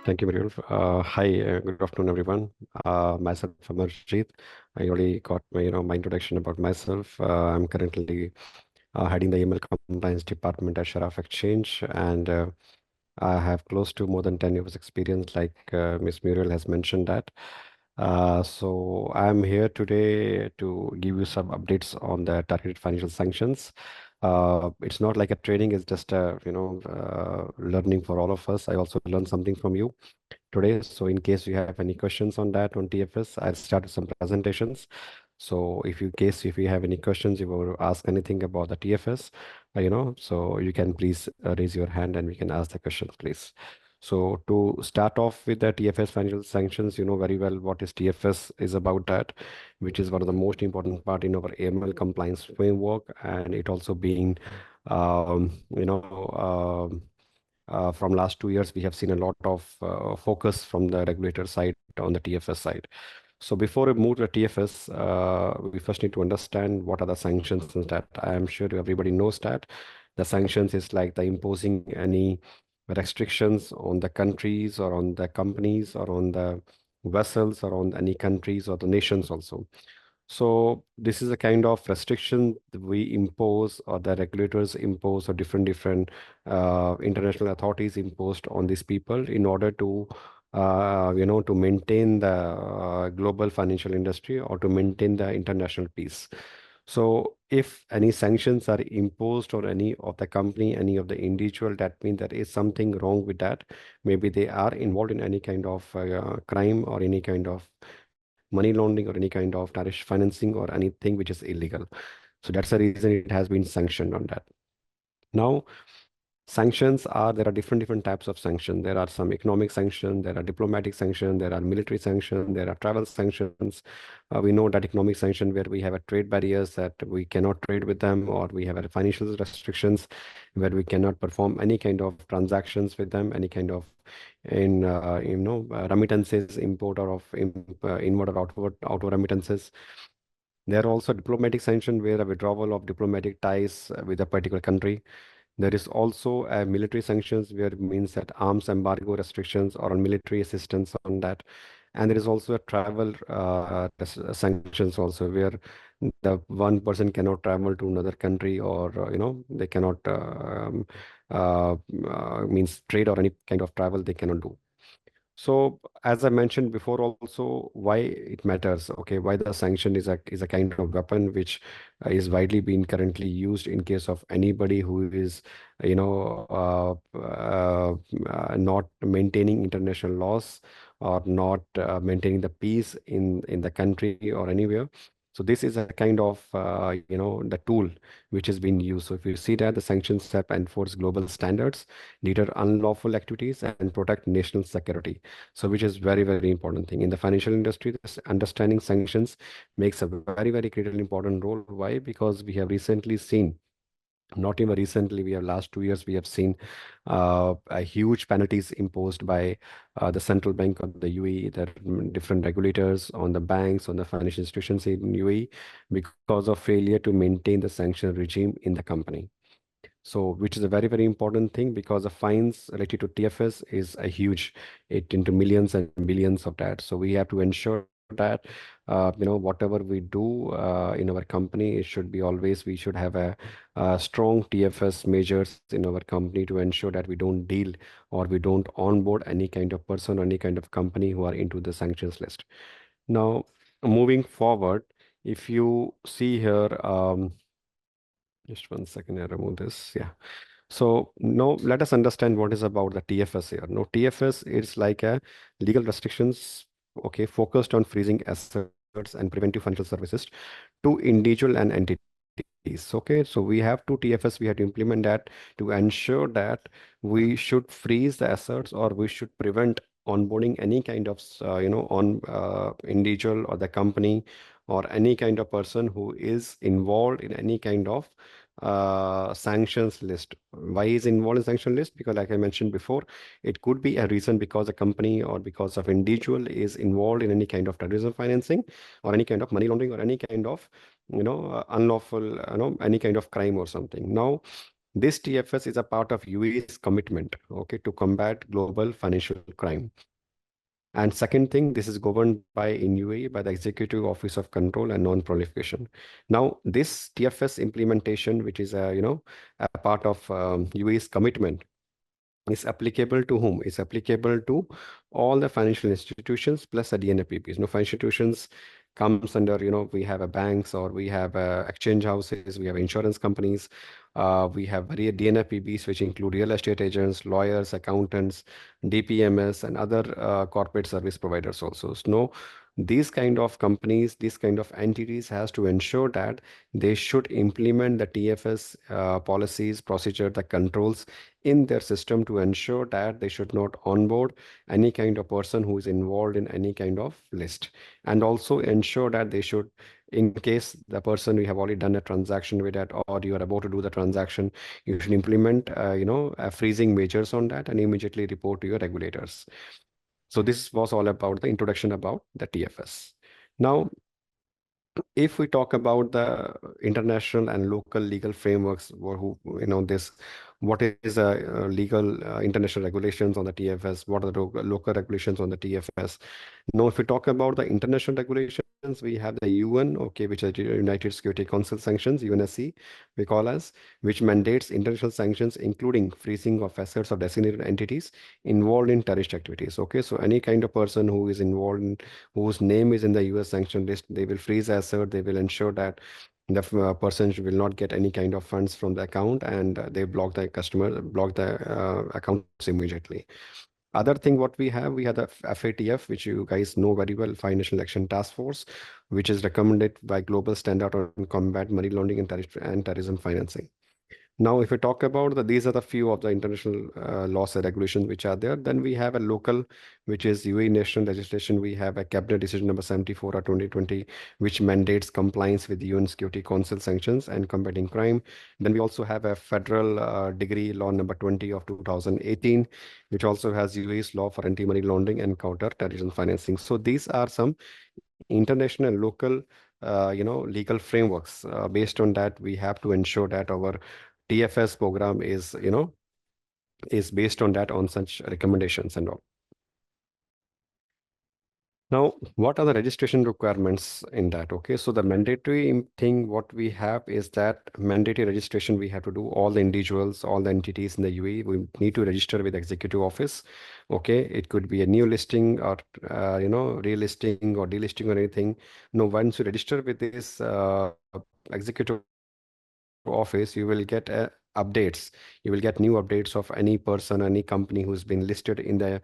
Thank you, Muriel. Hi, good afternoon, everyone. Myself, Amarjeet. I already got my introduction about myself. I'm currently heading the AML Compliance Department at Sharaf Exchange, and I have close to more than 10 years experience, like Miss Muriel has mentioned that. So I'm here today to give you some updates on the targeted financial sanctions. It's not like a training; it's just a learning for all of us. I also learned something from you today. So in case you have any questions on that on TFS, I'll start with some presentations. So if you have any questions, you want to ask anything about the TFS, so you can please raise your hand and we can ask the questions, please. So to start off with the TFS financial sanctions, you know very well what is TFS is about that, which is one of the most important part in our AML compliance framework, and it also being, um, you know, from last 2 years, we have seen a lot of focus from the regulator side on the TFS side. So before we move to the TFS, we first need to understand what are the sanctions and that. I am sure everybody knows that the sanctions is like the imposing any restrictions on the countries or on the companies or on the vessels or on any countries or the nations also. So this is a kind of restriction that we impose or the regulators impose or different international authorities imposed on these people in order to to maintain the global financial industry or to maintain the international peace. So if any sanctions are imposed on any of the company, any of the individual, that means there is something wrong with that. Maybe they are involved in any kind of crime or any kind of money laundering or any kind of tariff financing or anything which is illegal. So that's the reason it has been sanctioned on that. Now, there are different types of sanctions. There are some economic sanctions, there are diplomatic sanctions, there are military sanctions, there are travel sanctions. We know that economic sanction where we have a trade barriers that we cannot trade with them, or we have a financial restrictions where we cannot perform any kind of transactions with them, any kind of remittances, import or of inward or outward remittances. There are also diplomatic sanctions where a withdrawal of diplomatic ties with a particular country. There is also a military sanctions where it means that arms embargo restrictions or on military assistance on that. And there is also a travel sanctions also where the one person cannot travel to another country or, they cannot means trade or any kind of travel they cannot do. So as I mentioned before also, why it matters, okay, why the sanction is a kind of weapon which is widely being currently used in case of anybody who is, not maintaining international laws or not maintaining the peace in the country or anywhere. So this is a kind of, the tool which has been used. So if you see that the sanctions have enforced global standards, deter unlawful activities, and protect national security. So which is very important thing in the financial industry. This understanding sanctions makes a very critical important role. Why? Because we have recently seen, not even recently, we have last 2 years we have seen a huge penalties imposed by the central bank of the UAE, the different regulators on the banks, on the financial institutions in UAE, because of failure to maintain the sanction regime in the company. So, which is a very important thing because the fines related to TFS is a huge, it into millions and billions of that. So we have to ensure that, whatever we do in our company, it should be always, we should have a strong TFS measures in our company to ensure that we don't deal or we don't onboard any kind of person or any kind of company who are into the sanctions list. Now, moving forward, if you see here, just one second, I remove this. Yeah. So now let us understand what is about the TFS here. Now TFS is like a legal restrictions, okay, focused on freezing assets and preventive financial services to individual and entities. Okay, so we have to TFS, we have to implement that to ensure that we should freeze the assets or we should prevent onboarding any kind of, on individual or the company or any kind of person who is involved in any kind of sanctions list. Why is involved in sanction list? Because like I mentioned before, it could be a reason because a company or because of individual is involved in any kind of terrorism financing or any kind of money laundering or any kind of, unlawful, any kind of crime or something. Now, This TFS is a part of UAE's commitment, okay, to combat global financial crime. And second thing, this is governed by in UAE by the Executive Office of Control and Non-Proliferation. Now, this TFS implementation, which is a part of UAE's commitment, is applicable to whom? Is applicable to all the financial institutions plus the DNAPPs. Financial institutions comes under, we have a banks, or we have exchange houses, we have insurance companies, we have DNAPPs, which include real estate agents, lawyers, accountants, DPMS, and other corporate service providers also. So, no, these kind of companies, these kind of entities has to ensure that they should implement the TFS policies, procedure, the controls in their system to ensure that they should not onboard any kind of person who is involved in any kind of list, and also ensure that they should, in case the person we have already done a transaction with that, or you are about to do the transaction, you should implement freezing measures on that and immediately report to your regulators. So this was all about the introduction about the TFS. Now, if we talk about the international and local legal frameworks, or who, this, what is legal international regulations on the TFS, what are the local regulations on the TFS. Now, if we talk about the international regulations, we have the UN, okay, which is the United Security Council sanctions, UNSC, we call as, which mandates international sanctions, including freezing of assets of designated entities involved in terrorist activities. Okay, so any kind of person who is involved in, whose name is in the US sanction list, they will freeze asset, they will ensure that the person will not get any kind of funds from the account, and they block the accounts immediately. Other thing what we have the FATF, which you guys know very well, Financial Action Task Force, which is recommended by Global Standard on Combat Money Laundering and Terrorism Financing. Now, if we talk about these are the few of the international laws and regulations which are there. Then we have a local, which is UAE national legislation. We have a cabinet decision number 74 of 2020, which mandates compliance with the UN Security Council sanctions and combating crime. Then we also have a federal degree law number 20 of 2018, which also has UAE's law for anti-money laundering and counter-terrorism financing. So these are some international local legal frameworks. Based on that, we have to ensure that our TFS program is is based on that, on such recommendations and all. Now, what are the registration requirements in that? Okay, so the mandatory thing what we have is that mandatory registration we have to do. All the individuals, all the entities in the UAE, we need to register with executive office. Okay, it could be a new listing, or relisting or delisting or anything. No, once you register with this executive office, you will get updates. You will get new updates of any person, any company who's been listed in the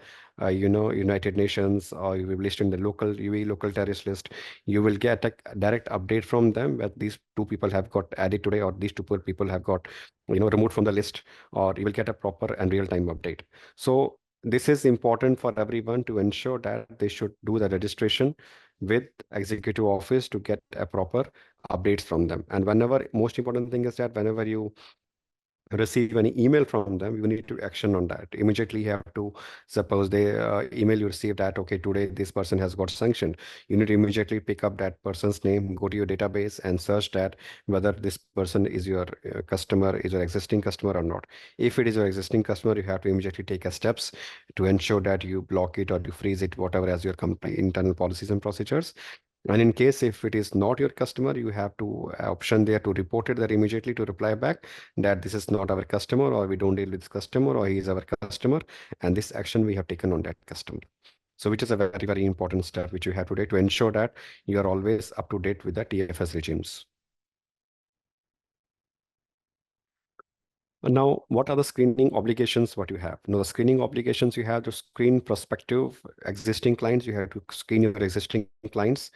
United Nations, or you will be listed in the local UAE local terrorist list. You will get a direct update from them that these two people have got added today, or these two people have got removed from the list, or you will get a proper and real-time update. So this is important for everyone to ensure that they should do the registration with executive office to get a proper updates from them. And whenever, most important thing is that whenever you receive any email from them, you need to action on that. Immediately you have to, suppose they email you receive that, okay, today this person has got sanctioned. You need to immediately pick up that person's name, go to your database and search that whether this person is your customer, is your existing customer or not. If it is your existing customer, you have to immediately take a steps to ensure that you block it or you freeze it, whatever as your company internal policies and procedures. And in case if it is not your customer, you have to option there to report it there immediately, to reply back that this is not our customer, or we don't deal with this customer, or he is our customer, and this action we have taken on that customer. So which is a very, very important step which you have today to ensure that you are always up to date with the TFS regimes. Now, what are the screening obligations what you have? Now, the screening obligations, you have to screen prospective existing clients. You have to screen your existing clients,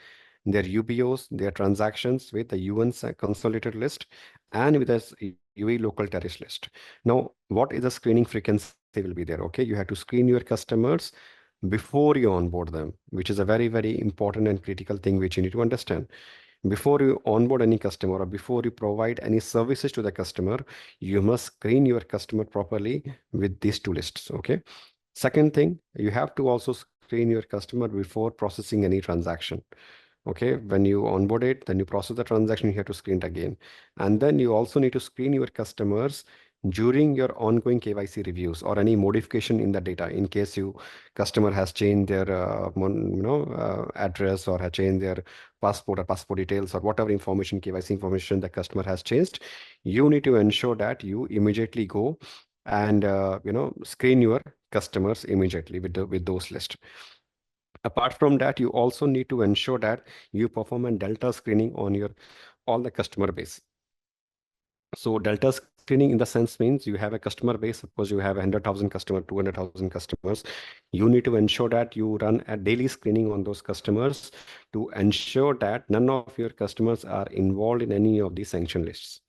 their UBOs, their transactions with the UN's consolidated list, and with the UAE local terrorist list. Now, what is the screening frequency will be there? Okay, you have to screen your customers before you onboard them, which is a very, very important and critical thing which you need to understand. Before you onboard any customer, or before you provide any services to the customer, you must screen your customer properly with these two lists. Okay. Second thing, you have to also screen your customer before processing any transaction. Okay, when you onboard it, then you process the transaction, you have to screen it again. And then you also need to screen your customers during your ongoing KYC reviews or any modification in the data, in case you customer has changed their address or has changed their passport or passport details or whatever information, KYC information the customer has changed, you need to ensure that you immediately go and screen your customers immediately with with those lists. Apart from that, you also need to ensure that you perform a delta screening on your all the customer base. So delta screening in the sense means you have a customer base. Suppose you have 100,000 customers, 200,000 customers. You need to ensure that you run a daily screening on those customers to ensure that none of your customers are involved in any of these sanction lists.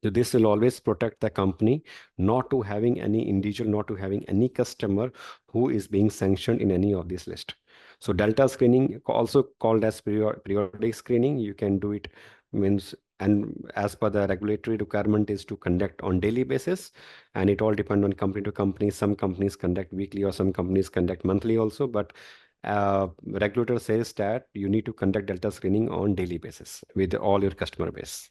So this will always protect the company not to having any individual, not to having any customer who is being sanctioned in any of these lists. So delta screening, also called as periodic screening, you can do it means, and as per the regulatory requirement is to conduct on daily basis, and it all depend on company to company. Some companies conduct weekly or some companies conduct monthly also, but regulator says that you need to conduct delta screening on daily basis with all your customer base.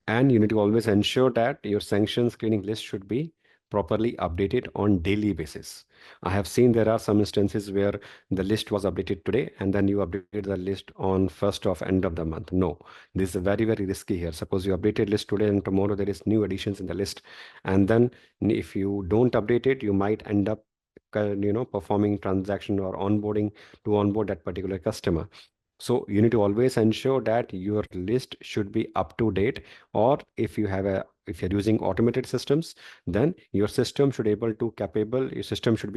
And you need to always ensure that your sanction screening list should be properly updated on daily basis. I have seen there are some instances where the list was updated today and then you updated the list on first of end of the month. No, this is very, very risky here. Suppose you updated list today and tomorrow there is new additions in the list. And then if you don't update it, you might end up performing transaction or onboarding to onboard that particular customer. So you need to always ensure that your list should be up to date, or if you're using automated systems, then your system should be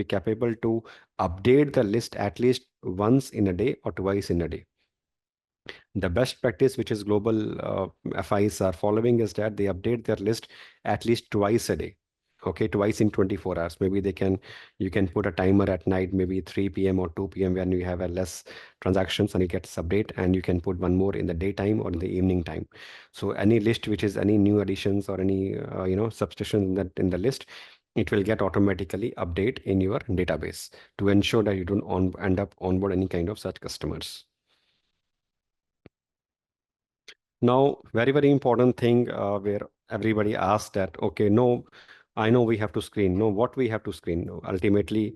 capable to update the list at least once in a day or twice in a day. The best practice which is global FIs are following is that they update their list at least twice a day. Okay, twice in 24 hours. Maybe you can put a timer at night, maybe 3 p.m. or 2 p.m. when you have a less transactions and it gets update, and you can put one more in the daytime or in the evening time. So any list which is any new additions or any substitution in the list, it will get automatically update in your database to ensure that you don't end up onboard any kind of such customers. Now, very, very important thing where everybody asks that, okay, no, I know we have to screen. No, what we have to screen? No, ultimately,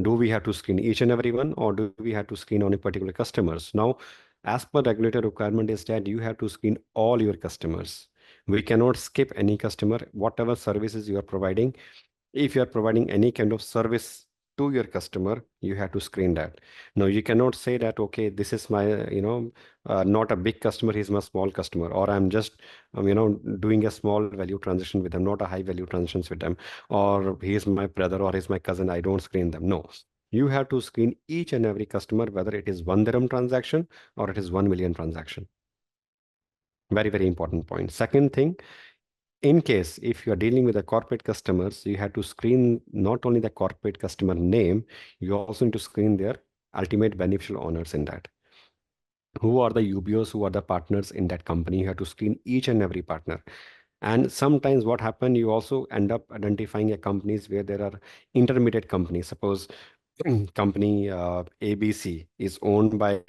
do we have to screen each and every one, or do we have to screen only particular customers? Now, as per regulator requirement is that you have to screen all your customers. We cannot skip any customer, whatever services you are providing. If you are providing any kind of service to your customer, you have to screen that. No, you cannot say that, okay, this is my, not a big customer, he's my small customer, or I'm just, doing a small value transaction with them, not a high value transactions with them, or he is my brother or he's my cousin, I don't screen them. No, you have to screen each and every customer, whether it is 1 dirham transaction or it is 1 million transaction. Very, very important point. Second thing, in case if you are dealing with the corporate customers, you have to screen not only the corporate customer name, you also need to screen their ultimate beneficial owners in that. Who are the UBOs, who are the partners in that company? You have to screen each and every partner. And sometimes what happen, you also end up identifying a companies where there are intermediate companies. Suppose company ABC is owned by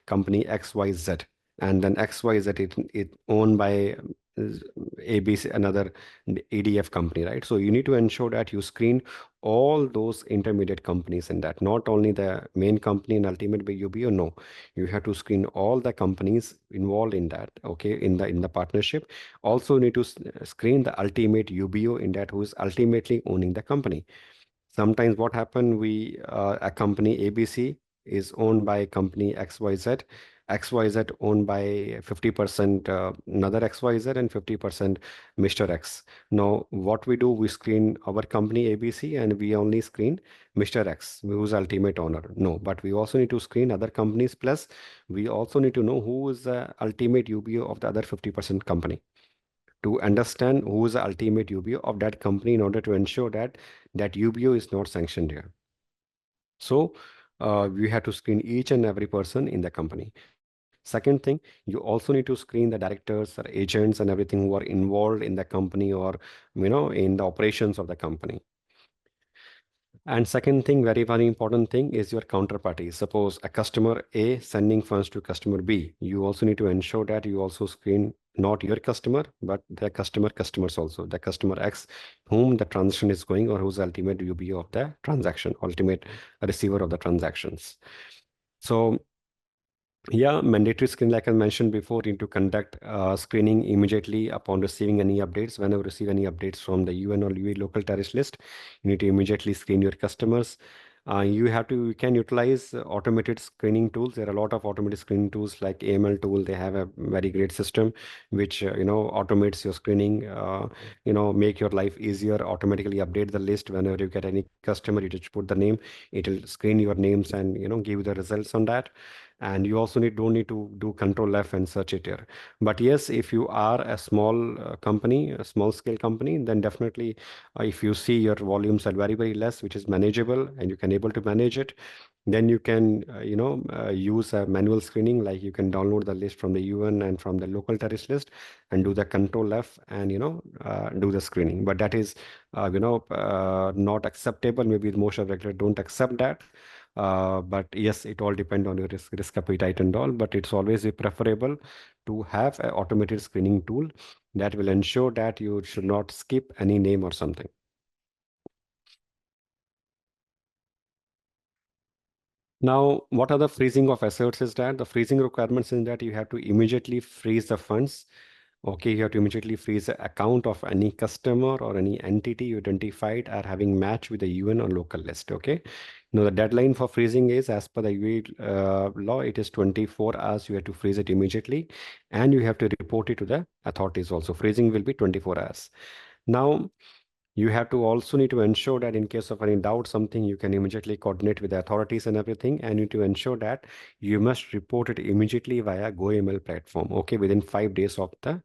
company XYZ, and then XYZ it owned by ABC, another EDF company, right? So you need to ensure that you screen all those intermediate companies in that, not only the main company and ultimate by UBO. No, you have to screen all the companies involved in that. Okay, in the partnership. Also need to screen the ultimate UBO in that, who is ultimately owning the company. Sometimes what happen, a company ABC is owned by company XYZ. XYZ owned by 50% another XYZ and 50% Mr. X. Now, what we do, we screen our company ABC and we only screen Mr. X, who's ultimate owner. No, but we also need to screen other companies. Plus, we also need to know who is the ultimate UBO of the other 50% company, to understand who is the ultimate UBO of that company in order to ensure that that UBO is not sanctioned here. So we have to screen each and every person in the company. Second thing, you also need to screen the directors or agents and everything who are involved in the company or in the operations of the company. And second thing, very, very important thing is your counterparty. Suppose a customer A sending funds to customer B, you also need to ensure that you also screen not your customer, but the customers also, the customer X, whom the transaction is going, or who's the ultimate UB of the transaction, ultimate receiver of the transactions. So yeah, mandatory screen, like I mentioned before, you need to conduct screening immediately upon receiving any updates. Whenever you receive any updates from the UN or UAE local terrorist list, you need to immediately screen your customers. You can utilize automated screening tools. There are a lot of automated screening tools like AML tool. They have a very great system which, automates your screening, make your life easier, automatically update the list. Whenever you get any customer, you just put the name, it will screen your names and, give you the results on that. And you also don't need to do control F and search it here. But yes, if you are a small company, a small scale company, then definitely if you see your volumes are very less, which is manageable and you can able to manage it, then you can use a manual screening, like you can download the list from the UN and from the local terrorist list and do the control F and do the screening. But that is not acceptable. Maybe most of regulators don't accept that. But yes, it all depend on your risk appetite and all, but it's always preferable to have an automated screening tool that will ensure that you should not skip any name or something. Now, what are the freezing of assets is that the freezing requirements is that you have to immediately freeze the funds. Okay, you have to immediately freeze the account of any customer or any entity you identified are having match with the UN or local list. Okay. Now, the deadline for freezing is, as per the UAE law, it is 24 hours. You have to freeze it immediately and you have to report it to the authorities also. Freezing will be 24 hours. Now, you have to also need to ensure that in case of any doubt, something, you can immediately coordinate with the authorities and everything, and you need to ensure that you must report it immediately via GoML platform. Okay, within 5 days of the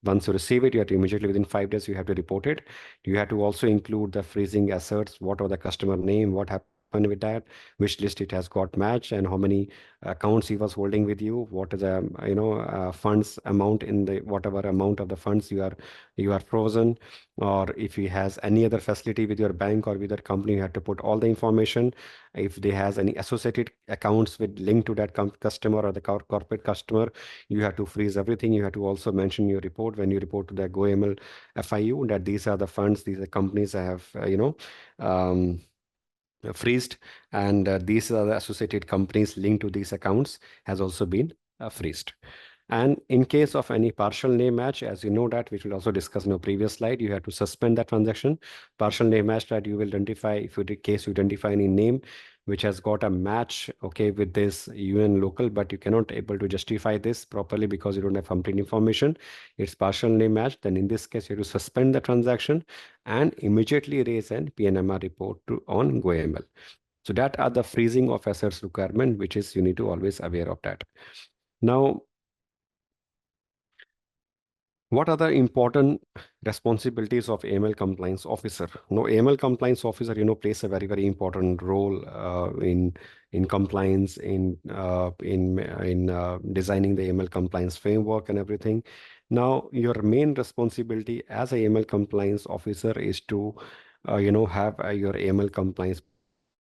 once you receive it, you have to immediately within 5 days you have to report it. You have to also include the freezing asserts, what are the customer name, what happened with that, which list it has got matched, and how many accounts he was holding with you, what is the funds amount in the whatever amount of the funds you are frozen, or if he has any other facility with your bank or with your company, you have to put all the information. If they has any associated accounts with link to that customer or the corporate customer, you have to freeze everything. You have to also mention your report when you report to the GoML FIU that these are the funds, these are companies I have, um, freezed, and these are the associated companies linked to these accounts has also been freezed. And in case of any partial name match, as you know that, which we'll also discuss in a previous slide, you have to suspend that transaction. Partial name match that you will identify, if you case you identify any name which has got a match, okay, with this UN local, but you cannot able to justify this properly because you don't have complete information. It's partial name match. Then in this case, you have to suspend the transaction and immediately raise an PNMR report on GoML. So that are the freezing of assets requirement, which is you need to always aware of that. Now, what are the important responsibilities of AML compliance officer? No, AML compliance officer, plays a very important role in compliance, in designing the AML compliance framework and everything. Now, your main responsibility as a AML compliance officer is to, have your AML compliance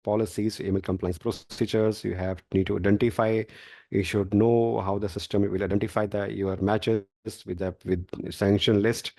policies, AML compliance procedures. You have need to identify. You should know how the system will identify your matches with sanction list,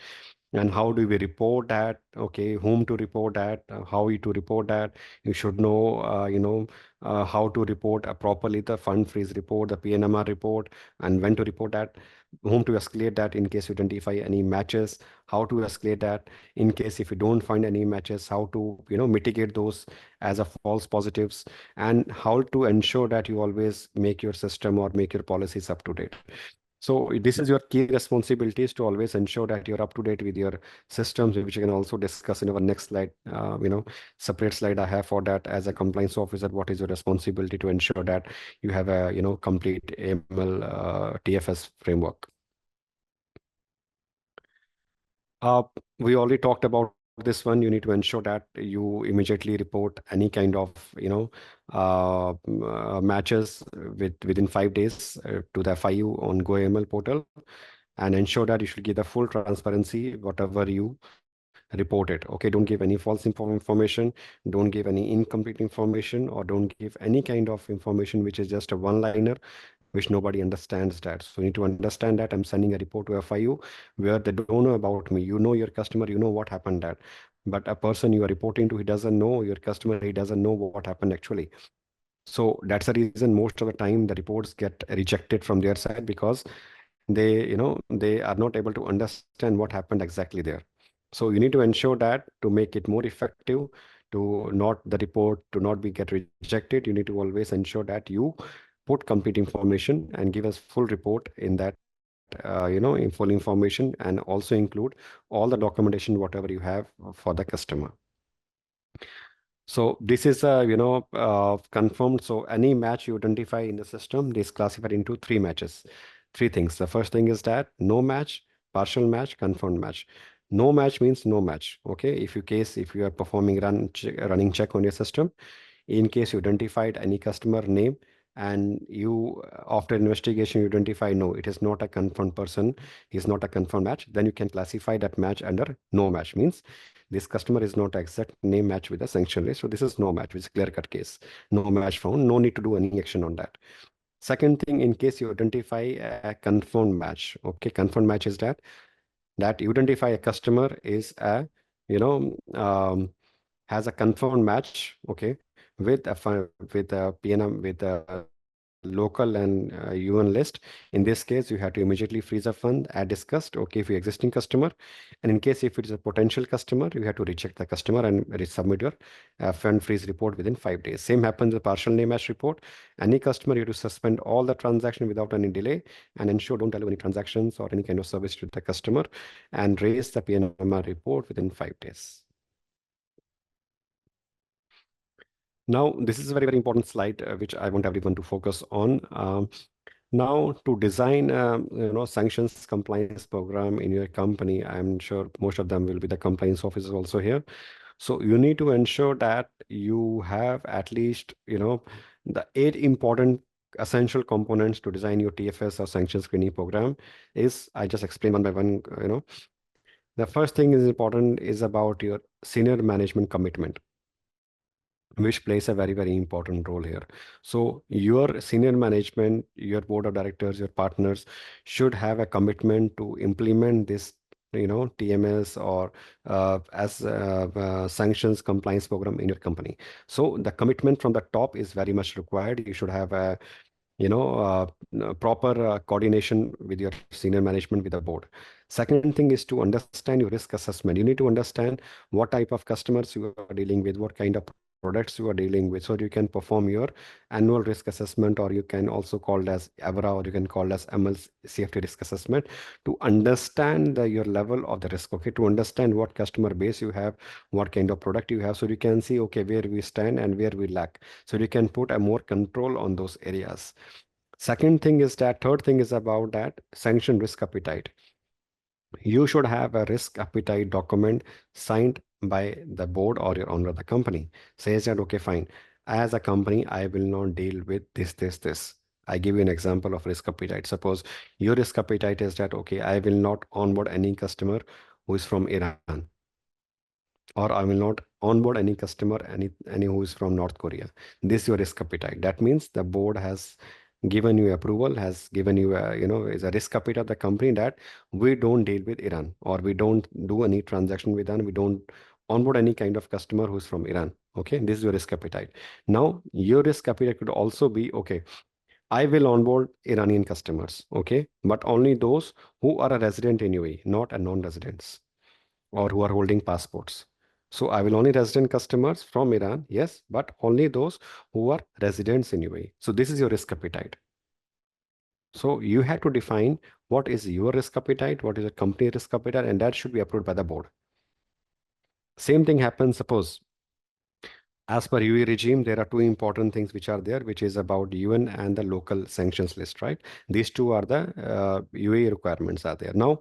and how do we report that, okay, whom to report that, how you to report that. You should know how to report properly the fund freeze report, the PNMR report, and when to report that, whom to escalate that in case you identify any matches, how to escalate that in case if you don't find any matches, how to mitigate those as a false positives, and how to ensure that you always make your system or make your policies up to date. So this is your key responsibilities, to always ensure that you're up to date with your systems, which you can also discuss in our next slide. Separate slide I have for that. As a compliance officer, what is your responsibility to ensure that you have a complete AML TFS framework? Uh, we already talked about this one. You need to ensure that you immediately report any kind of, matches within 5 days to the FIU on GoAML portal, and ensure that you should give the full transparency, whatever you report it. Okay, don't give any false information, don't give any incomplete information, or don't give any kind of information which is just a one-liner which nobody understands that. So you need to understand that I'm sending a report to FIU where they don't know about me. You know your customer, you know what happened that. But a person you are reporting to, he doesn't know your customer, he doesn't know what happened actually. So that's the reason most of the time the reports get rejected from their side, because they are not able to understand what happened exactly there. So you need to ensure that to make it more effective, to not the report to not be get rejected, you need to always ensure that you put complete information and give us full report in that, in full information, and also include all the documentation whatever you have for the customer. So this is confirmed. So any match you identify in the system is classified into three matches, three things. The first thing is that no match, partial match, confirmed match. No match means no match. Okay, if you are performing running check on your system, in case you identified any customer name and you after investigation you identify no, it is not a confirmed person, he's not a confirmed match, then you can classify that match under no match. Means this customer is not exact name match with the sanction list, so this is no match, which is clear cut case. No match found, no need to do any action on that. Second thing, in case you identify a confirmed match. Okay, confirmed match is that you identify a customer is a you know has a confirmed match, okay, with with a PNM, with a local and UN list. In this case, you have to immediately freeze a fund as discussed, okay, if you're existing customer. And in case if it is a potential customer, you have to reject the customer and resubmit your fund freeze report within 5 days. Same happens with partial name match report. Any customer, you have to suspend all the transaction without any delay and ensure don't allow any transactions or any kind of service to the customer, and raise the PNMR report within 5 days. Now, this is a very, very important slide, which I want everyone to focus on. Now, to design, sanctions compliance program in your company, I'm sure most of them will be the compliance officers also here. So you need to ensure that you have at least, the 8 important essential components to design your TFS or sanction screening program. Is I just explain one by one. The first thing is important is about your senior management commitment, which plays a very, very important role here. So your senior management, your board of directors, your partners should have a commitment to implement this, TMS or as sanctions compliance program in your company. So the commitment from the top is very much required. You should have a proper coordination with your senior management, with the board. Second thing is to understand your risk assessment. You need to understand what type of customers you are dealing with, what kind of products you are dealing with, so you can perform your annual risk assessment, or you can also call it as AVRA, or you can call it as ML CFT risk assessment, to understand your level of the risk, okay, to understand what customer base you have, what kind of product you have, so you can see, okay, where we stand and where we lack, so you can put a more control on those areas. Third thing is about that sanction risk appetite. You should have a risk appetite document signed by the board or your owner of the company. Says that, okay, fine. As a company, I will not deal with this. I give you an example of risk appetite. Suppose your risk appetite is that, okay, I will not onboard any customer who is from Iran, or I will not onboard any customer, any who is from North Korea. This is your risk appetite. That means the board has given you approval, has given you is a risk appetite of the company, that we don't deal with Iran, or we don't do any transaction with Iran. We don't onboard any kind of customer who's from Iran. Okay, this is your risk appetite. Now, your risk appetite could also be, okay, I will onboard Iranian customers, okay, but only those who are a resident in UAE, not a non-residents, or who are holding passports. So I will only resident customers from Iran, yes, but only those who are residents in UAE. So this is your risk appetite. So you have to define what is your risk appetite, what is the company risk appetite, and that should be approved by the board. Same thing happens, suppose as per UAE regime, there are two important things which are there, which is about UN and the local sanctions list, right? These two are the UAE requirements are there. Now,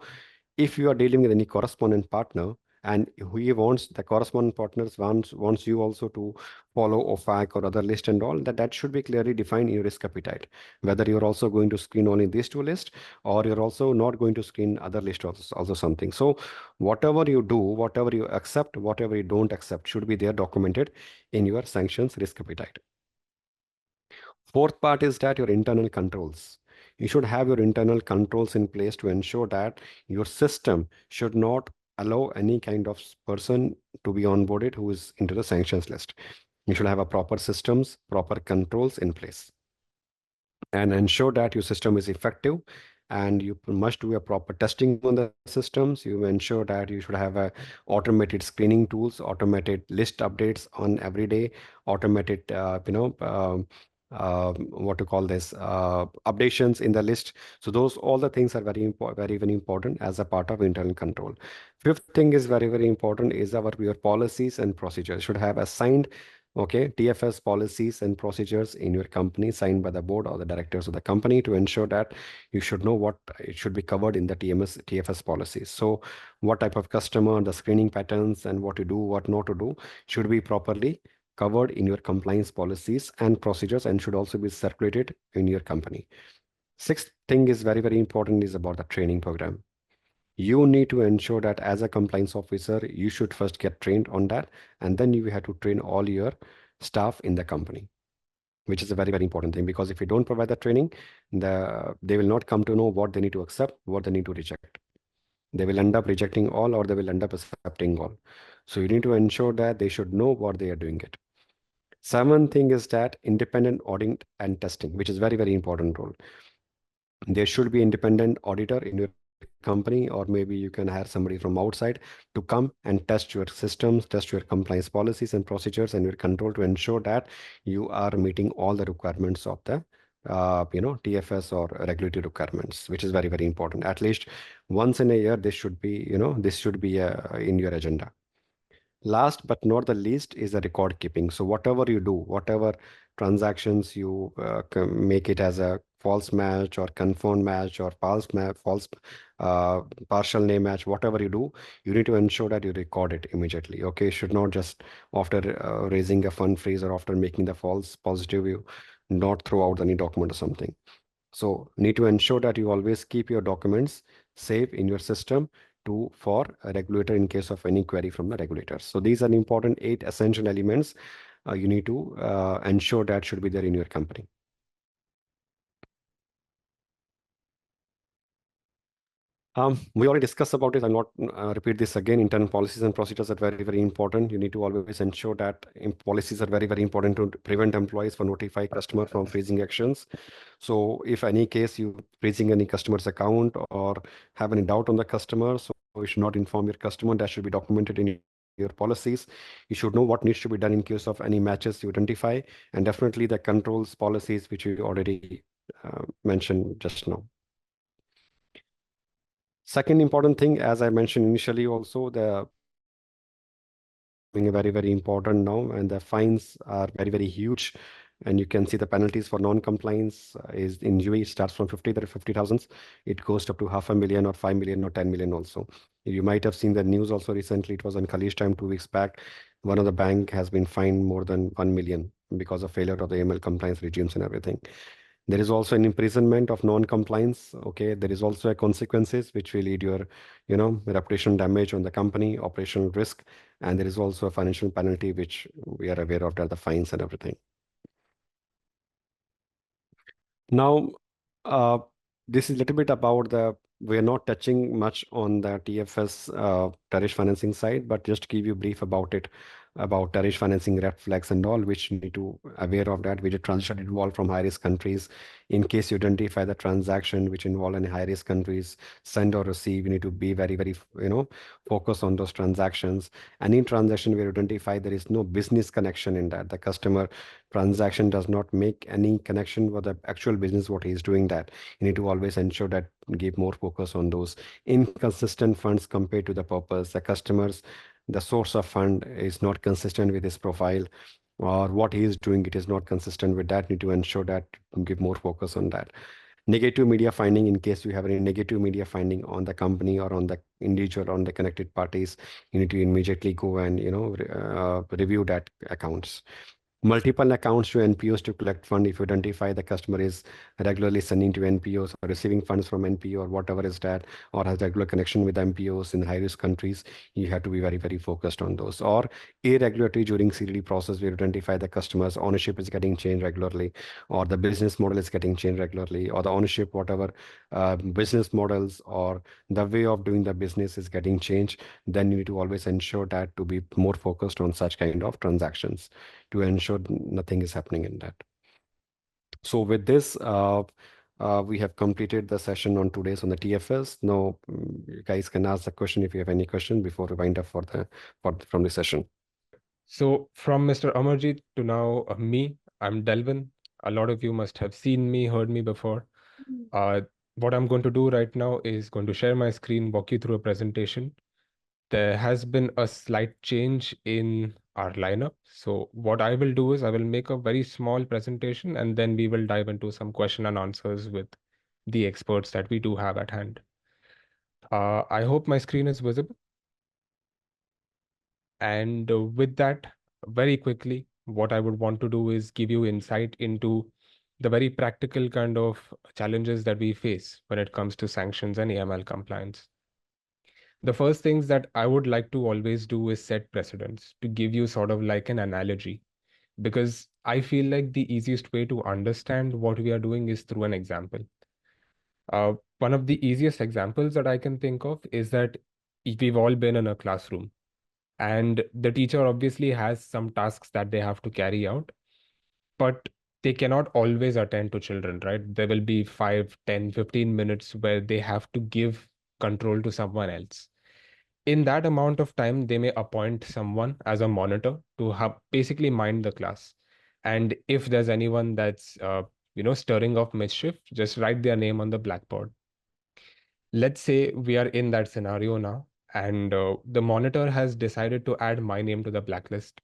if you are dealing with any correspondent partner, and he wants the correspondent partners wants you also to follow OFAC or other list and all, that should be clearly defined in your risk appetite, whether you're also going to screen only these two lists, or you're also not going to screen other list, also something. So whatever you do, whatever you accept, whatever you don't accept, should be there documented in your sanctions risk appetite. Fourth part is that your internal controls. You should have your internal controls in place to ensure that your system should not allow any kind of person to be onboarded who is into the sanctions list. You should have a proper systems, proper controls in place, and ensure that your system is effective, and you must do a proper testing on the systems. You ensure that you should have a automated screening tools, automated list updates on every day, automated what to call this updations in the list. So those all the things are very important, very very important as a part of internal control. Fifth thing is very very important is our your policies and procedures should have assigned, okay, TFS policies and procedures in your company signed by the board or the directors of the company, to ensure that you should know what it should be covered in the TFS policies. So what type of customer, the screening patterns, and what to do, what not to do should be properly covered in your compliance policies and procedures, and should also be circulated in your company. Sixth thing is very, very important is about the training program. You need to ensure that as a compliance officer, you should first get trained on that, and then you have to train all your staff in the company, which is a very, very important thing. Because if you don't provide the training, they will not come to know what they need to accept, what they need to reject. They will end up rejecting all, or they will end up accepting all. So you need to ensure that they should know what they are doing it. Seventh thing is that independent audit and testing, which is very, very important role. There should be independent auditor in your company, or maybe you can hire somebody from outside to come and test your systems, test your compliance policies and procedures and your control, to ensure that you are meeting all the requirements of the TFS or regulatory requirements, which is very, very important. At least once in a year, this should be in your agenda. Last but not the least is the record keeping. So whatever you do, whatever transactions you make it as a false match or confirmed match or false partial name match, whatever you do, you need to ensure that you record it immediately. Okay, you should not just after raising a fund freeze or after making the false positive, you not throw out any document or something. So need to ensure that you always keep your documents safe in your system to for a regulator in case of any query from the regulators. So these are important 8 essential elements you need to ensure that should be there in your company. We already discussed about it. I'll not repeat this again. Internal policies and procedures are very, very important. You need to always ensure that policies are very, very important to prevent employees from notify customer from freezing actions. So if any case you freezing any customer's account or have any doubt on the customer, so you should not inform your customer. That should be documented in your policies. You should know what needs to be done in case of any matches you identify, and definitely the controls policies which you already mentioned just now. Second important thing, as I mentioned initially, also the being very, very important now, and the fines are very, very huge. And you can see the penalties for non-compliance is in UAE starts from 50,000. It goes up to 500,000 or 5 million or 10 million also. You might have seen the news also recently. It was on Khaleej time 2 weeks back. One of the bank has been fined more than 1 million because of failure of the AML compliance regimes and everything. There is also an imprisonment of non-compliance. Okay, there is also a consequences which will lead your, reputation damage on the company, operational risk, and there is also a financial penalty which we are aware of, that the fines and everything. Now, uh, this is a little bit about we are not touching much on the TFS tariff financing side, but just to give you brief about it, about tariff financing red flags and all, which you need to aware of that, which transition involved from high risk countries. In case you identify the transaction which involve any high risk countries, send or receive, you need to be very, very, focus on those transactions. Any transaction where you identify there is no business connection in that, the customer transaction does not make any connection with the actual business, what he is doing that. You need to always ensure that give more focus on those inconsistent funds compared to the purpose. The customers, the source of fund is not consistent with his profile, or what he is doing, it is not consistent with that. Need to ensure that give more focus on that. Negative media finding, in case you have any negative media finding on the company or on the individual, on the connected parties, you need to immediately go and review that accounts. multiple accounts to NPOs to collect fund. If you identify the customer is regularly sending to NPOs or receiving funds from NPO or whatever is that, or has regular connection with NPOs in high risk countries, you have to be very, very focused on those. Or irregularity during CDD process, we identify the customers ownership is getting changed regularly, or the business model is getting changed regularly, or the ownership, whatever business models or the way of doing the business is getting changed, then you need to always ensure that to be more focused on such kind of transactions to ensure nothing is happening in that. So with this, we have completed the session on today's on the TFS. Now, you guys can ask the question if you have any question before we wind up from the session. So from Mr. Amarjeet to now me, I'm Delwyn. A lot of you must have seen me, heard me before. Uh, what I'm going to do right now is going to share my screen, walk you through a presentation. There has been a slight change in our lineup. So what I will do is I will make a very small presentation and then we will dive into some question and answers with the experts that we do have at hand. I hope my screen is visible. And with that, very quickly, what I would want to do is give you insight into the very practical kind of challenges that we face when it comes to sanctions and AML compliance. The first things that I would like to always do is set precedents to give you sort of like an analogy, because I feel like the easiest way to understand what we are doing is through an example. One of the easiest examples that I can think of is that we've all been in a classroom and the teacher obviously has some tasks that they have to carry out, but they cannot always attend to children, right? There will be 5, 10, 15 minutes where they have to give control to someone else. In that amount of time, they may appoint someone as a monitor to have basically mind the class. And if there's anyone that's stirring up mischief, just write their name on the blackboard. Let's say we are in that scenario now, and the monitor has decided to add my name to the blacklist.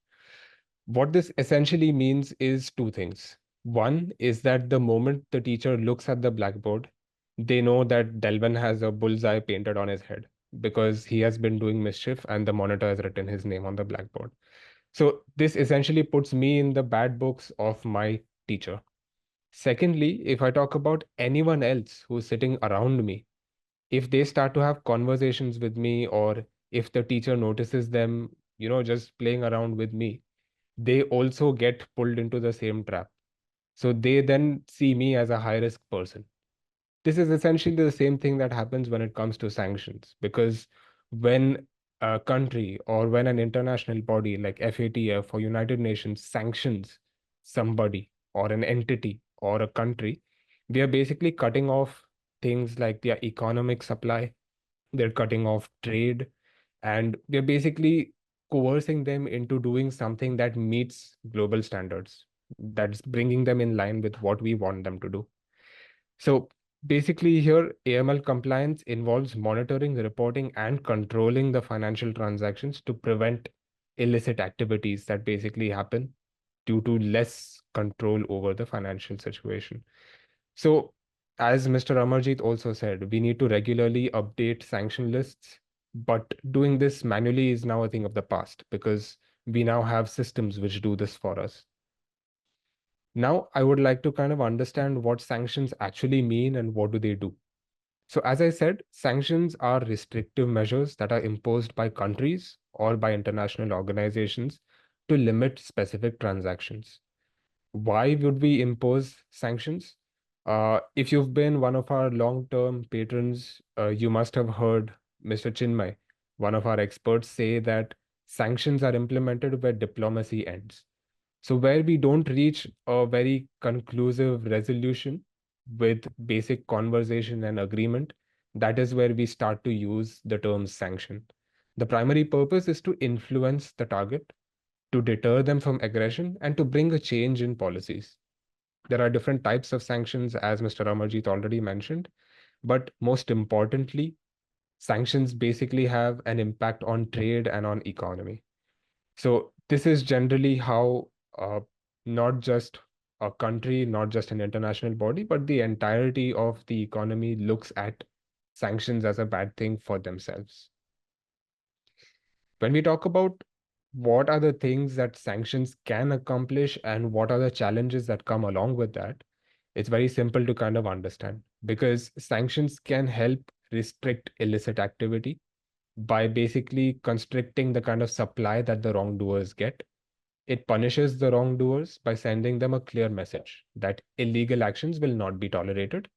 What this essentially means is two things. One is that the moment the teacher looks at the blackboard, they know that Delvin has a bullseye painted on his head because he has been doing mischief and the monitor has written his name on the blackboard. So this essentially puts me in the bad books of my teacher. Secondly, if I talk about anyone else who's sitting around me, if they start to have conversations with me, or if the teacher notices them, just playing around with me, they also get pulled into the same trap. So they then see me as a high risk person. This is essentially the same thing that happens when it comes to sanctions, because when a country or when an international body like FATF or United Nations sanctions somebody or an entity or a country, we are basically cutting off things like their economic supply, they're cutting off trade, and we're basically coercing them into doing something that meets global standards, that's bringing them in line with what we want them to do. So basically here, AML compliance involves monitoring, reporting, and controlling the financial transactions to prevent illicit activities that basically happen due to less control over the financial situation. So, as Mr. Amarjeet also said, we need to regularly update sanction lists, but doing this manually is now a thing of the past because we now have systems which do this for us. Now, I would like to kind of understand what sanctions actually mean and what do they do. So, as I said, sanctions are restrictive measures that are imposed by countries or by international organizations to limit specific transactions. Why would we impose sanctions? If you've been one of our long-term patrons, you must have heard Mr. Chinmay, one of our experts, say that sanctions are implemented where diplomacy ends. So where we don't reach a very conclusive resolution with basic conversation and agreement, that is where we start to use the term sanction. The primary purpose is to influence the target, to deter them from aggression, and to bring a change in policies. There are different types of sanctions, as Mr. Amarjeet already mentioned, but most importantly, sanctions basically have an impact on trade and on economy. So this is generally how not just a country, not just an international body, but the entirety of the economy looks at sanctions as a bad thing for themselves. When we talk about What are the things that sanctions can accomplish and what are the challenges that come along with that? It's very simple to kind of understand because sanctions can help restrict illicit activity by basically constricting the kind of supply that the wrongdoers get. It punishes the wrongdoers by sending them a clear message that illegal actions will not be tolerated.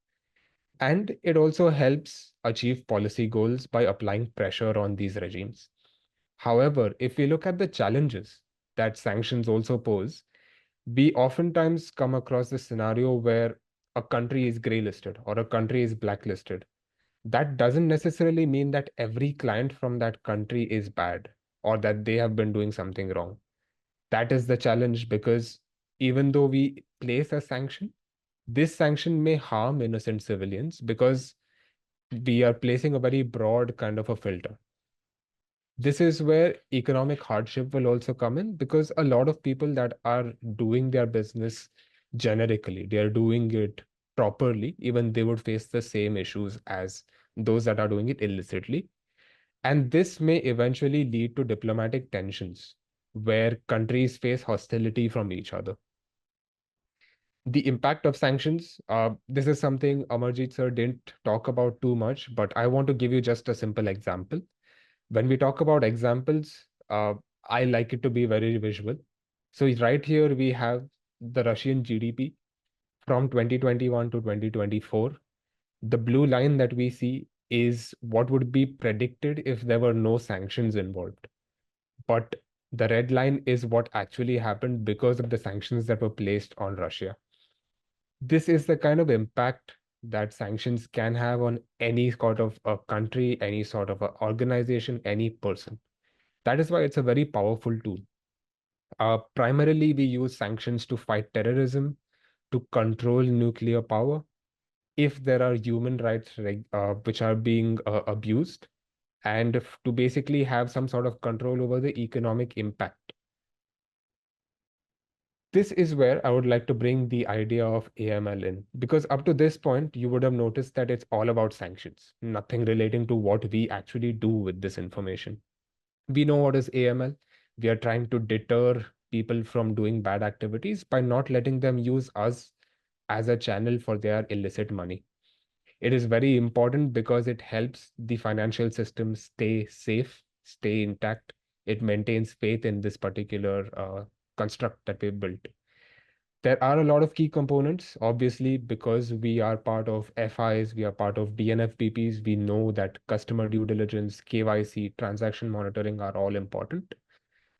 And it also helps achieve policy goals by applying pressure on these regimes. However, if we look at the challenges that sanctions also pose, we oftentimes come across this scenario where a country is grey listed or a country is blacklisted. That doesn't necessarily mean that every client from that country is bad or that they have been doing something wrong. That is the challenge because even though we place a sanction, this sanction may harm innocent civilians because we are placing a very broad kind of a filter. This is where economic hardship will also come in because a lot of people that are doing their business generically, they are doing it properly, even they would face the same issues as those that are doing it illicitly. And this may eventually lead to diplomatic tensions where countries face hostility from each other. The impact of sanctions, this is something Amarjeet sir didn't talk about too much, but I want to give you just a simple example. When we talk about examples, I like it to be very visual. So right here we have the Russian GDP from 2021 to 2024. The blue line that we see is what would be predicted if there were no sanctions involved. But the red line is what actually happened because of the sanctions that were placed on Russia. This is the kind of impact that sanctions can have on any sort of a country, any sort of a organization, any person. That is why it's a very powerful tool. Primarily, we use sanctions to fight terrorism, to control nuclear power, if there are human rights which are being abused, and to basically have some sort of control over the economic impact. This is where I would like to bring the idea of AML in, because up to this point, you would have noticed that it's all about sanctions, nothing relating to what we actually do with this information. We know what is AML. We are trying to deter people from doing bad activities by not letting them use us as a channel for their illicit money. It is very important because it helps the financial system stay safe, stay intact. It maintains faith in this particular construct that we've built. There are a lot of key components, obviously, because we are part of FIs, we are part of DNFBPs. We know that customer due diligence, KYC, transaction monitoring are all important.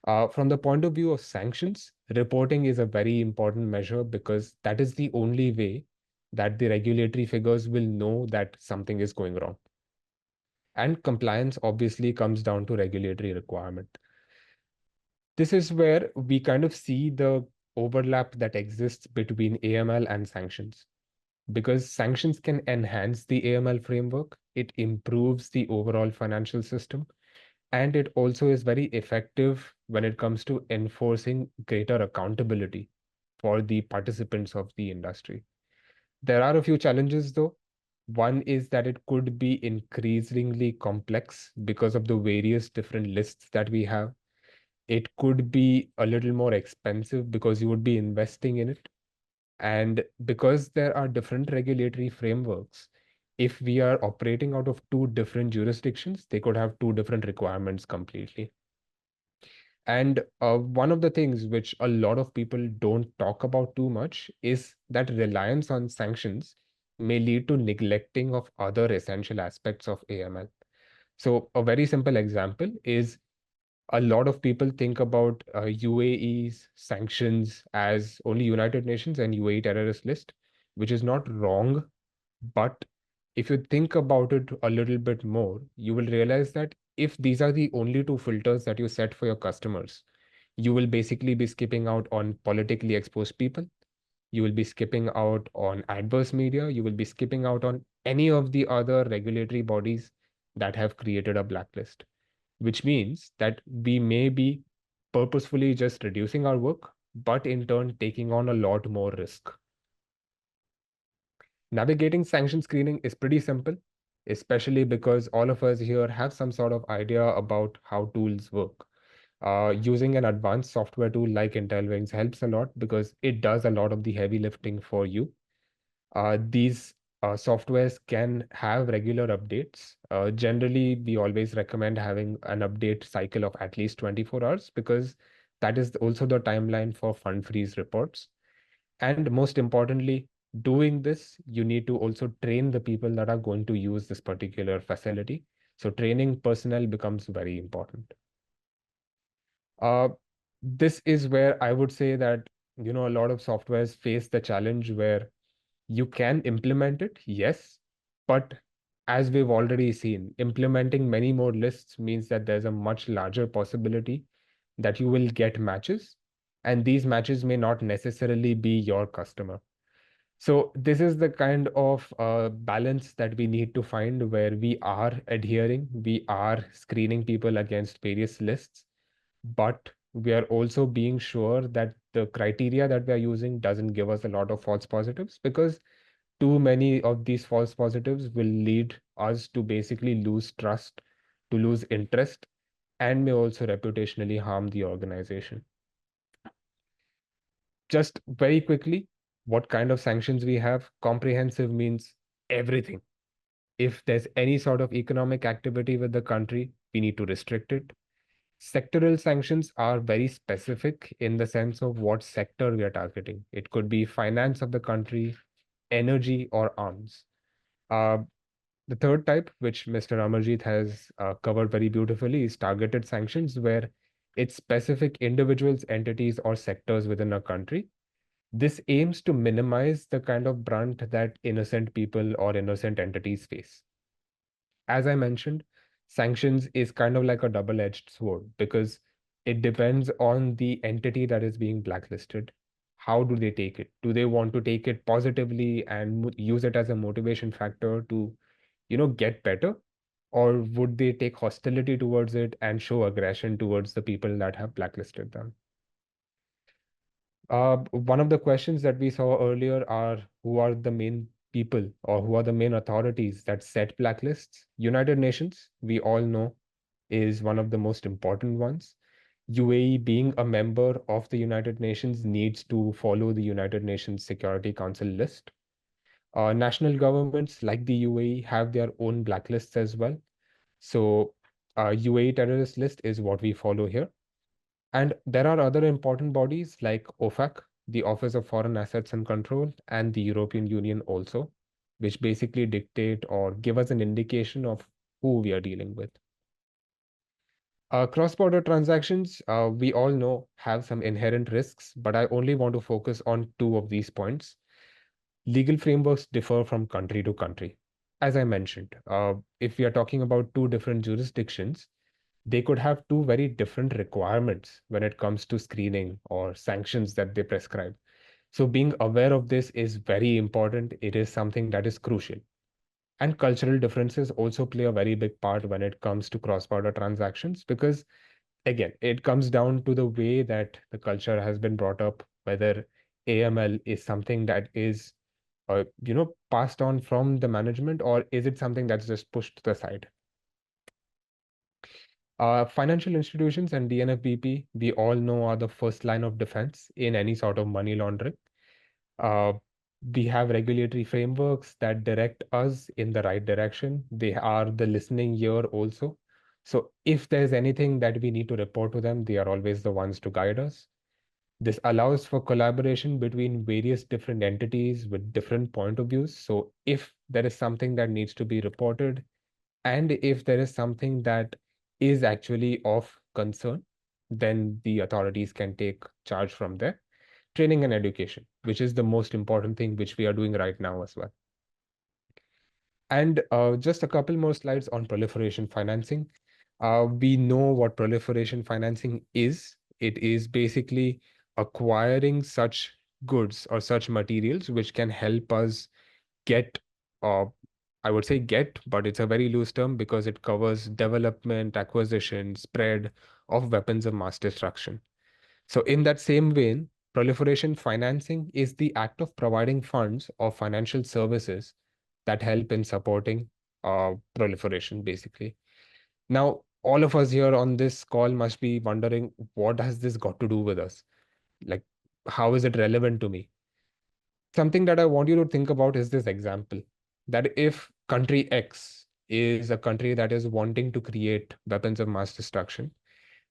From the point of view of sanctions, reporting is a very important measure because that is the only way that the regulatory figures will know that something is going wrong. And compliance obviously comes down to regulatory requirement. This is where we kind of see the overlap that exists between AML and sanctions. Because sanctions can enhance the AML framework, it improves the overall financial system, and it also is very effective when it comes to enforcing greater accountability for the participants of the industry. There are a few challenges though. One is that it could be increasingly complex because of the various different lists that we have. It could be a little more expensive because you would be investing in it. And because there are different regulatory frameworks, if we are operating out of two different jurisdictions, they could have two different requirements completely. And one of the things which a lot of people don't talk about too much is that reliance on sanctions may lead to neglecting of other essential aspects of AML. So a very simple example is a lot of people think about UAE's sanctions as only United Nations and UAE terrorist list, which is not wrong. But if you think about it a little bit more, you will realize that if these are the only two filters that you set for your customers, you will basically be skipping out on politically exposed people. You will be skipping out on adverse media. You will be skipping out on any of the other regulatory bodies that have created a blacklist, which means that we may be purposefully just reducing our work, but in turn taking on a lot more risk. Navigating sanction screening is pretty simple, especially because all of us here have some sort of idea about how tools work. Using an advanced software tool like Intelwings helps a lot because it does a lot of the heavy lifting for you. These softwares can have regular updates. Generally, we always recommend having an update cycle of at least 24 hours because that is also the timeline for fund freeze reports. And most importantly, doing this, you need to also train the people that are going to use this particular facility. So training personnel becomes very important. Uh, this is where I would say that, a lot of softwares face the challenge where you can implement it, yes, but as we've already seen, implementing many more lists means that there's a much larger possibility that you will get matches, and these matches may not necessarily be your customer. So this is the kind of balance that we need to find where we are adhering, we are screening people against various lists, but we are also being sure that the criteria that we are using doesn't give us a lot of false positives, because too many of these false positives will lead us to basically lose trust, to lose interest, and may also reputationally harm the organization. Just very quickly, what kind of sanctions we have? Comprehensive means everything. If there's any sort of economic activity with the country, we need to restrict it. Sectoral sanctions are very specific in the sense of what sector we are targeting. It could be finance of the country, energy, or arms. Uh, the third type, which Mr. Amarjeet has covered very beautifully, is targeted sanctions, where it's specific individuals, entities, or sectors within a country. This aims to minimize the kind of brunt that innocent people or innocent entities face. As I mentioned, sanctions is kind of like a double-edged sword because it depends on the entity that is being blacklisted. How do they take it? Do they want to take it positively and use it as a motivation factor to, get better? Or would they take hostility towards it and show aggression towards the people that have blacklisted them? One of the questions that we saw earlier are who are the main people or who are the main authorities that set blacklists? United Nations, we all know, is one of the most important ones. UAE, being a member of the United Nations, needs to follow the United Nations Security Council list. National governments like the UAE have their own blacklists as well. So, UAE terrorist list is what we follow here. And there are other important bodies like OFAC, the Office of Foreign Assets and Control, and the European Union also, which basically dictate or give us an indication of who we are dealing with. Cross-border transactions, we all know, have some inherent risks, but I only want to focus on two of these points. Legal frameworks differ from country to country. As I mentioned, if we are talking about two different jurisdictions, they could have two very different requirements when it comes to screening or sanctions that they prescribe. So being aware of this is very important. It is something that is crucial. And cultural differences also play a very big part when it comes to cross-border transactions, because again, it comes down to the way that the culture has been brought up, whether AML is something that is passed on from the management, or is it something that's just pushed to the side? Financial institutions and DNFBP, we all know, are the first line of defense in any sort of money laundering. Uh, we have regulatory frameworks that direct us in the right direction. They are the listening ear also. So if there's anything that we need to report to them, they are always the ones to guide us. This allows for collaboration between various different entities with different point of views. So if there is something that needs to be reported, and if there is something that is actually of concern, then the authorities can take charge from there. Training and education, which is the most important thing which we are doing right now as well. And just a couple more slides on proliferation financing. We know what proliferation financing is. It is basically acquiring such goods or such materials which can help us get, uh, I would say get, but it's a very loose term because it covers development, acquisition, spread of weapons of mass destruction. So in that same vein, proliferation financing is the act of providing funds or financial services that help in supporting proliferation, basically. Now, All of us here on this call must be wondering, what has this got to do with us? Like, how is it relevant to me? Something that I want you to think about is this example, that if country X is a country that is wanting to create weapons of mass destruction,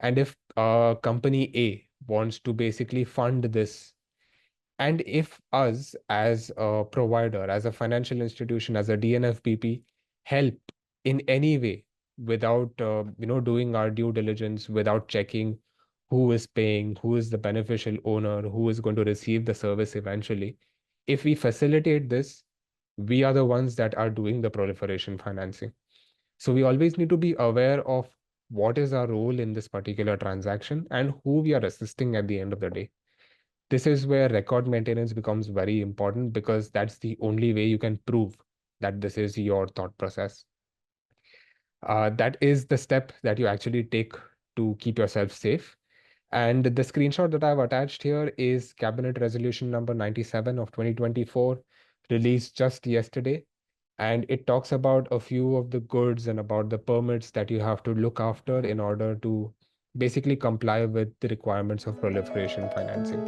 and if company A wants to basically fund this, and if us as a provider, as a financial institution, as a DNFBP help in any way without doing our due diligence, without checking who is paying, who is the beneficial owner, who is going to receive the service eventually, if we facilitate this, we are the ones that are doing the proliferation financing. So we always need to be aware of what is our role in this particular transaction and who we are assisting at the end of the day. This is where record maintenance becomes very important, because that's the only way you can prove that this is your thought process. That is the step that you actually take to keep yourself safe. And the screenshot that I've attached here is Cabinet Resolution number 97 of 2024, released just yesterday. And it talks about a few of the goods and about the permits that you have to look after in order to basically comply with the requirements of proliferation financing.